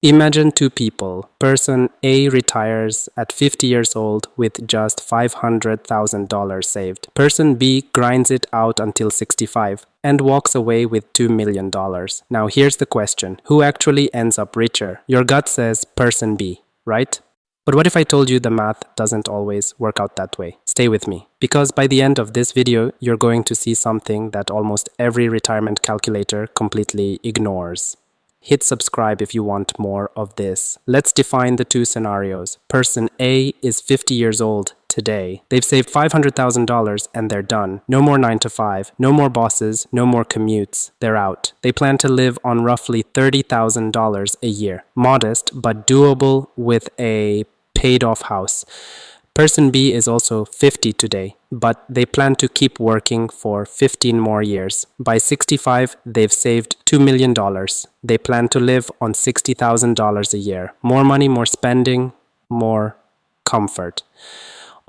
Imagine two people. Person A retires at 50 years old with just $500,000 saved. Person B grinds it out until 65 and walks away with $2 million. Now here's the question. Who actually ends up richer? Your gut says person B, right? But what if I told you the math doesn't always work out that way? Stay with me, because by the end of this video, you're going to see something that almost every retirement calculator completely ignores. Hit subscribe if you want more of this. Let's define the two scenarios. Person A is 50 years old today. They've saved $500,000 and they're done. No more 9 to 5, no more bosses, no more commutes. They're out. They plan to live on roughly $30,000 a year. Modest, but doable with a paid-off house. Person B is also 50 today, but they plan to keep working for 15 more years. By 65, they've saved $2 million. They plan to live on $60,000 a year. More money, more spending, more comfort.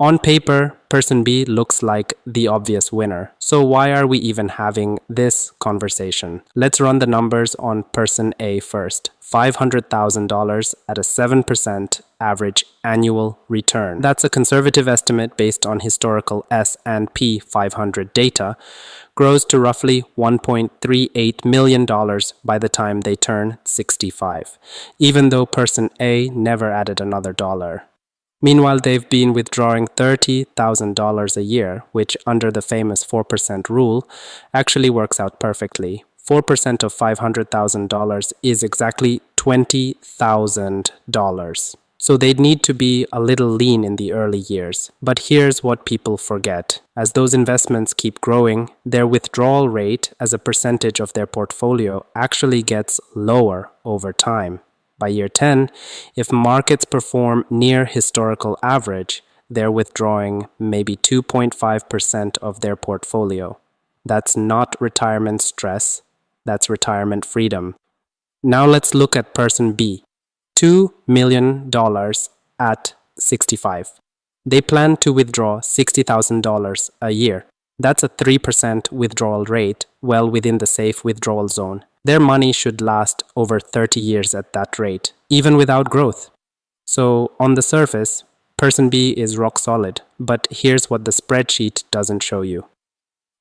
On paper, person B looks like the obvious winner. So why are we even having this conversation? Let's run the numbers on person A first. $500,000 at a 7% average annual return. That's a conservative estimate based on historical S&P 500 data, grows to roughly $1.38 million by the time they turn 65, even though person A never added another dollar. Meanwhile, they've been withdrawing $30,000 a year, which under the famous 4% rule actually works out perfectly. 4% of $500,000 is exactly $20,000. So they'd need to be a little lean in the early years. But here's what people forget. As those investments keep growing, their withdrawal rate as a percentage of their portfolio actually gets lower over time. By year 10, if markets perform near historical average, they're withdrawing maybe 2.5% of their portfolio. That's not retirement stress, that's retirement freedom. Now let's look at person B. $2 million at 65. They plan to withdraw $60,000 a year. That's a 3% withdrawal rate, well within the safe withdrawal zone. Their money should last over 30 years at that rate, even without growth. So on the surface, person B is rock solid, but here's what the spreadsheet doesn't show you.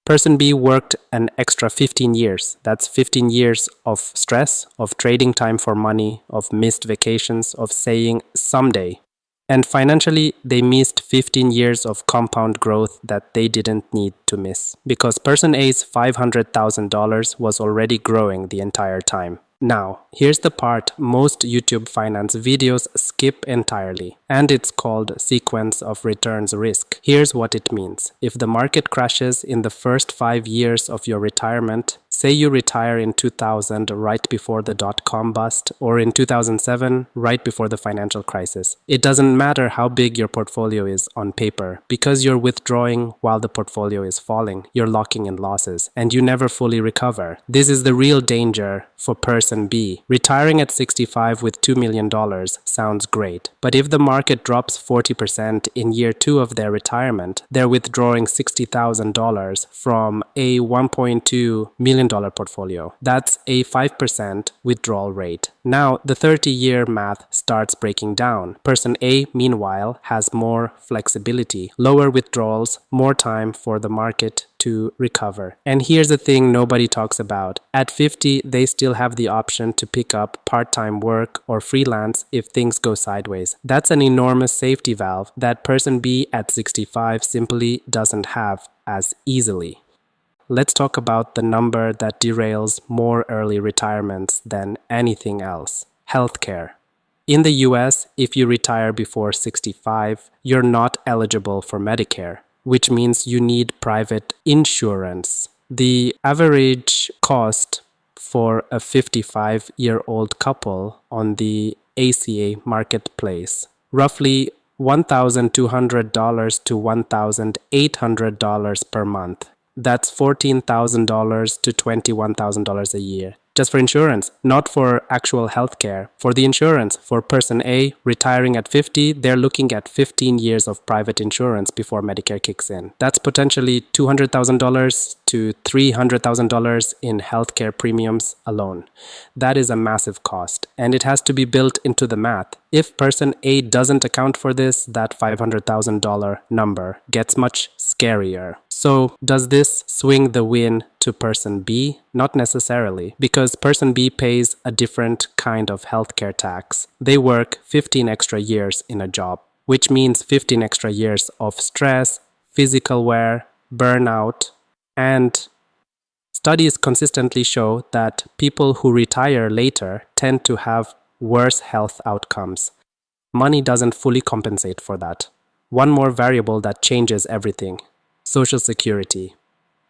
Person B worked an extra 15 years. That's 15 years of stress, of trading time for money, of missed vacations, of saying someday. And financially, they missed 15 years of compound growth that they didn't need to miss, because person A's $500,000 was already growing the entire time. Now, here's the part most YouTube finance videos skip entirely, and it's called sequence of returns risk. Here's what it means. If the market crashes in the first 5 years of your retirement, say you retire in 2000 right before the dot-com bust, or in 2007 right before the financial crisis. It doesn't matter how big your portfolio is on paper, because you're withdrawing while the portfolio is falling, you're locking in losses, and you never fully recover. This is the real danger for person B. Retiring at 65 with $2 million sounds great, but if the market drops 40% in year 2 of their retirement, they're withdrawing $60,000 from a $1.2 million portfolio. That's a 5% withdrawal rate. Now, the 30-year math starts breaking down. Person A, meanwhile, has more flexibility, lower withdrawals, more time for the market to recover. And here's the thing nobody talks about. At 50, they still have the option to pick up part-time work or freelance if things go sideways. That's an enormous safety valve that person B at 65 simply doesn't have as easily. Let's talk about the number that derails more early retirements than anything else: healthcare. In the US, if you retire before 65, you're not eligible for Medicare, which means you need private insurance. The average cost for a 55-year-old couple on the ACA marketplace, roughly $1,200 to $1,800 per month. That's $14,000 to $21,000 a year. Just for insurance, not for actual healthcare. For the insurance, for person A retiring at 50, they're looking at 15 years of private insurance before Medicare kicks in. That's potentially $200,000 to $300,000 in healthcare premiums alone. That is a massive cost, and it has to be built into the math. If person A doesn't account for this, that $500,000 number gets much scarier. So, does this swing the win to person B? Not necessarily, because person B pays a different kind of healthcare tax. They work 15 extra years in a job, which means 15 extra years of stress, physical wear, burnout, and studies consistently show that people who retire later tend to have worse health outcomes. Money doesn't fully compensate for that. One more variable that changes everything: Social Security.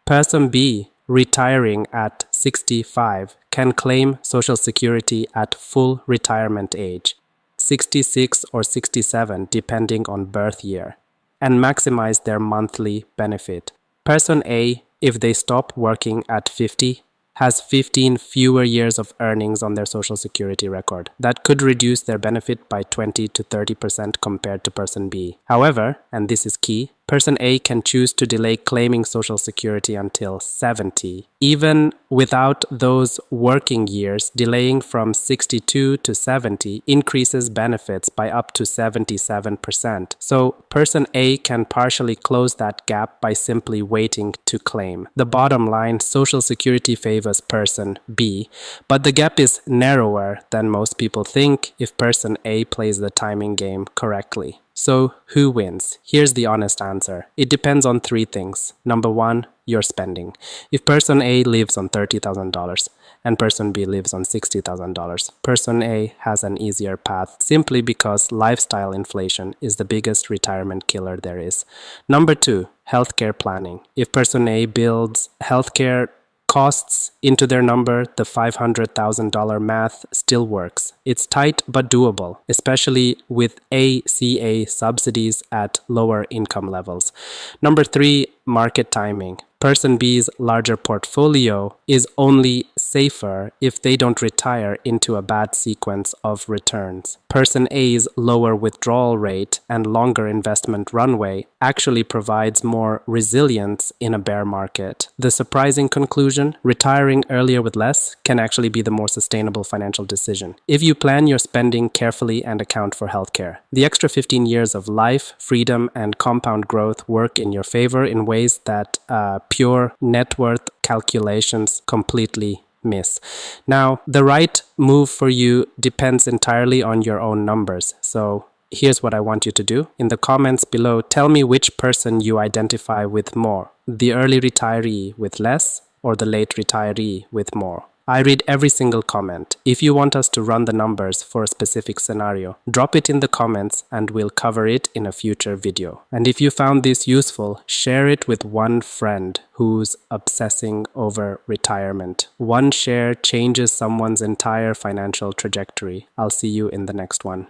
Person B retiring at 65 can claim Social Security at full retirement age, 66 or 67 depending on birth year, and maximize their monthly benefit. Person A, if they stop working at 50, has 15 fewer years of earnings on their Social Security record. That could reduce their benefit by 20 to 30% compared to person B. However, and this is key, person A can choose to delay claiming Social Security until 70. Even without those working years, delaying from 62 to 70 increases benefits by up to 77%. So person A can partially close that gap by simply waiting to claim. The bottom line, Social Security favors person B, but the gap is narrower than most people think if person A plays the timing game correctly. So, who wins? Here's the honest answer. It depends on three things. Number one, your spending. If person A lives on $30,000 and person B lives on $60,000, person A has an easier path simply because lifestyle inflation is the biggest retirement killer there is. Number two, healthcare planning. If person A builds healthcare costs into their number, the $500,000 math still works. It's tight but doable, especially with ACA subsidies at lower income levels. Number three, market timing. Person B's larger portfolio is only safer if they don't retire into a bad sequence of returns. Person A's lower withdrawal rate and longer investment runway actually provides more resilience in a bear market. The surprising conclusion: retiring earlier with less can actually be the more sustainable financial decision if you plan your spending carefully and account for healthcare. The extra 15 years of life, freedom, and compound growth work in your favor in ways that pure net worth calculations completely miss. Now, the right move for you depends entirely on your own numbers. So here's what I want you to do. In the comments below, tell me which person you identify with more: the early retiree with less or the late retiree with more. I read every single comment. If you want us to run the numbers for a specific scenario, drop it in the comments and we'll cover it in a future video. And if you found this useful, share it with one friend who's obsessing over retirement. One share changes someone's entire financial trajectory. I'll see you in the next one.